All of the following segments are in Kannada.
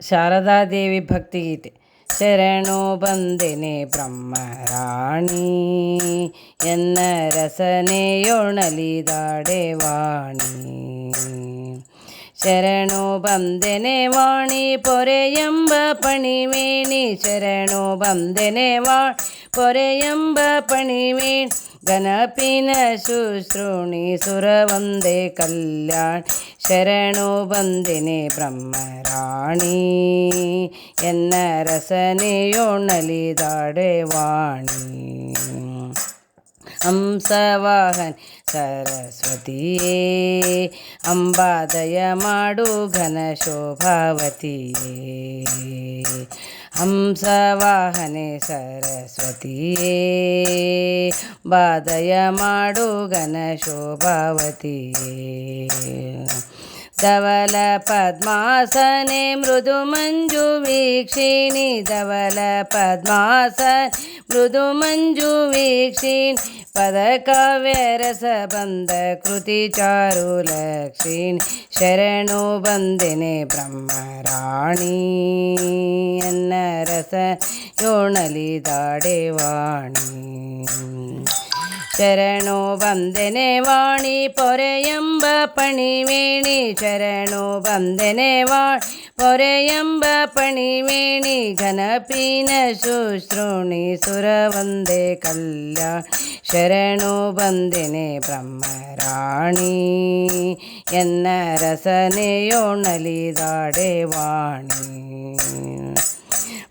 ಶಾರದಾದೇವಿ ಭಕ್ತಿಗೀತೆ. ಶರಣು ಬಂದೆನೆ ಬ್ರಹ್ಮರಾಣಿ, ಎನ್ನ ರಸನೆಯೊಣಲಿದಾಡೆ ವಾಣಿ. ಶರಣು ಬಂದೆನೆ ವಾಣಿ ಪೊರೆಯೆಂಬ ಪಣಿವೇಣಿ, ಶರಣು ಬಂದೆನೆ ವಾಣಿ ಪೊರೆಯೆಂಬ ಪಣಿವೇಣಿ. ಗಣಪಿನ ಶುಶ್ರೂಣಿ ಸುರವಂದೇ ಕಲ್ಯಾಣಿ, ಶರಣು ಬಂದೆನೆ ಬ್ರಹ್ಮರಾಣಿ, ಎನ್ನ ರಸನೆಯೊಣಲಿದಾಡೆ ವಾಣಿ. ಹಂಸವಾಹನ ಸರಸ್ವತಿಯೇ, ಅಂಬಾದಯ ಮಾಡು ಘನ ಶೋಭಾವತಿಯೇ. ಹಂಸವಾಹನೆ ಸರಸ್ವತಿಯೇ, ಬಾದಯ ಮಾಡು ಘನ ಶೋಭಾವತಿಯೇ. ಧವಲ ಪದ್ಮಾಸನೆ ಮೃದು ಮಂಜು ವೀಕ್ಷಿಣಿ, ಧವಲ ಪದ್ಮಾಸನ ಮೃದು ಮಂಜು ವೀಕ್ಷಿಣಿ. ಪದ ಕಾವ್ಯ ರಸ ಬಂದ ಕೃತಿ ಚಾರು ಲಕ್ಷಿಣಿ, ಶರಣು ಬಂದೆನೆ ಬ್ರಹ್ಮರಾಣಿ, ಎನ್ನ ರಸನೆಯೊಣಲಿದಾಡೆ ವಾಣಿ. ಶರಣು ಬಂದೆನೆ ವಾಣಿ ಪೊರೆಯೆಂಬ ಪಣಿವೇಣಿ, ಶರಣು ಬಂದೆನೆ ವಾಣಿ ಪೊರೆಯೆಂಬ ಪಣಿವೇಣಿ. ಘನಪಿನ ಶುಶ್ರೂಣಿ ಸುರವಂದೇ ಕಲ್ಯಾಣಿ, ಶರಣು ಬಂದೆನೆ ಬ್ರಹ್ಮರಾಣಿ, ಎನ್ನ ರಸನೆಯೊಣಲಿದಾಡೆ ವಾಣಿ.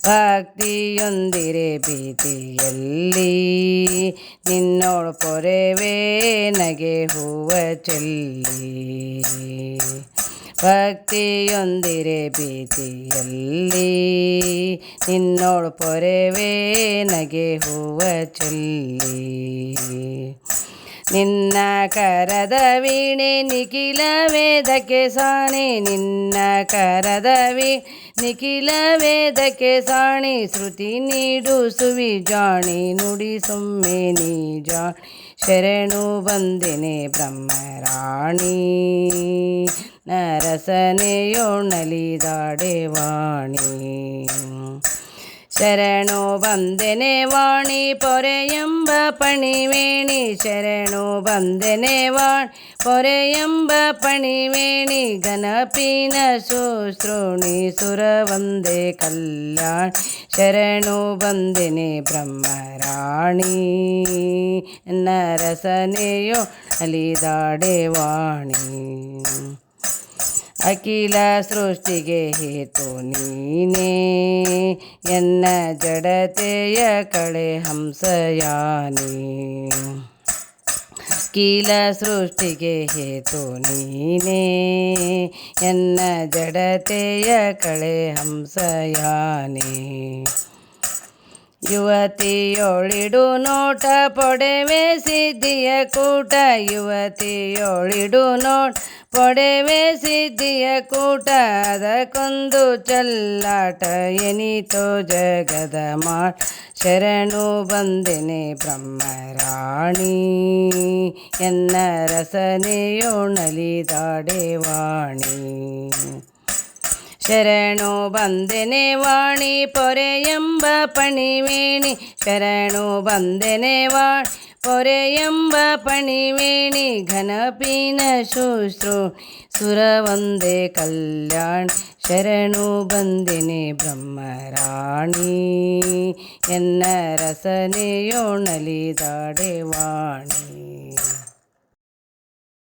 ಭಕ್ತಿಯೊಂದಿರೆ ಭೀತಿಯಲ್ಲಿ ನಿನ್ನೋಳು ಪೊರೆವೇ ನಗೆ ಹೂವ ಚೆಲ್ಲಿ. ಭಕ್ತಿಯೊಂದಿರೆ ಭೀತಿಯಲ್ಲಿ ನಿನ್ನೋಳು ಪೊರೆವೇ ನಗೆ ಹೂವ ಚೆಲ್ಲಿ. ನಿನ್ನ ಕರದ ವೀಣೆ ನಿಖಿಲ ವೇದಕ್ಕೆ ಸಾಣಿ, ನಿನ್ನ ಕರದ ವೀಣೆ ನಿಖಿಲ ವೇದಕ್ಕೆ ಸಾಣಿ. ಶ್ರುತಿ ನೀಡು ಸುವಿಜಾಣಿ ನುಡಿ ಸೊಮ್ಮೆ ನೀ ಜಾಣಿ, ಶರಣು ಬಂದೆನೆ ಬ್ರಹ್ಮರಾಣಿ, ನರಸನೆಯೊಣಲಿದಾಡೆ ವಾಣಿ. ಶರಣು ಬಂದೆನೆ ವಾಣಿ ಪೊರೆಯೆಂಬ ಪಣಿವೇಣಿ, ಶರಣು ಬಂದೆನೆ ವಾಣಿ ಪೊರೆಯೆಂಬ ಪಣಿವೇಣಿ. ಘನಪಿನ ಶುಶ್ರೂಣಿ ಸುರವಂದೇ ಕಲ್ಯಾಣಿ, ಶರಣು ಬಂದೆನೆ ಬ್ರಹ್ಮರಾಣಿ, ಎನ್ನ ರಸನೆಯೊಣಲಿದಾಡೆ ವಾಣಿ. ಅಖಿಲ ಸೃಷ್ಟಿಗೆ ಹೇತು ನೀನೇ, ಎನ್ನ ಜಡತೆಯ ಕಳೆ ಹಂಸಯಾನಿ. ಅಖಿಲ ಸೃಷ್ಟಿಗೆ ಹೇತು ನೀನೇ, ಎನ್ನ ಜಡತೆಯ ಕಳೆ ಹಂಸಯಾನಿ. ಯುವತಿಯೊಳಿಡು ನೋಟ ಪೊಡೆವೆ ಸಿದ್ಧಿಯ ಕೂಟ, ಯುವತಿಯೊಳಿಡು ನೋಟ ಪೊಡೆವೆ ಸಿದ್ಧಿಯ ಕೂಟ. ಅದಕ್ಕೊಂದು ಚಲ್ಲಾಟ ಎನಿತೋ ಜಗದ ಮಾಡ, ಶರಣು ಬಂದೆನೆ ಬ್ರಹ್ಮರಾಣಿ, ಎನ್ನ ರಸನೆಯೊಣಲಿದಾಡೆ ವಾಣಿ. ಶರಣು ಬಂದೆನೆ ವಾಣಿ ಪೊರೆಯೆಂಬ ಪಣಿವೇಣಿ, ಶರಣು ಬಂದೆನೆ ವಾಣಿ ಪೊರೆಯೆಂಬ ಪಣಿವೇಣಿ. ಘನಪಿನ ಶುಶ್ರೂಣಿ ಸುರವಂದೇ ಕಲ್ಯಾಣಿ, ಶರಣು ಬಂದೆನೆ ಬ್ರಹ್ಮರಾಣಿ, ಎನ್ನ ರಸನೆಯೊಣಲಿದಾಡೆ ವಾಣಿ.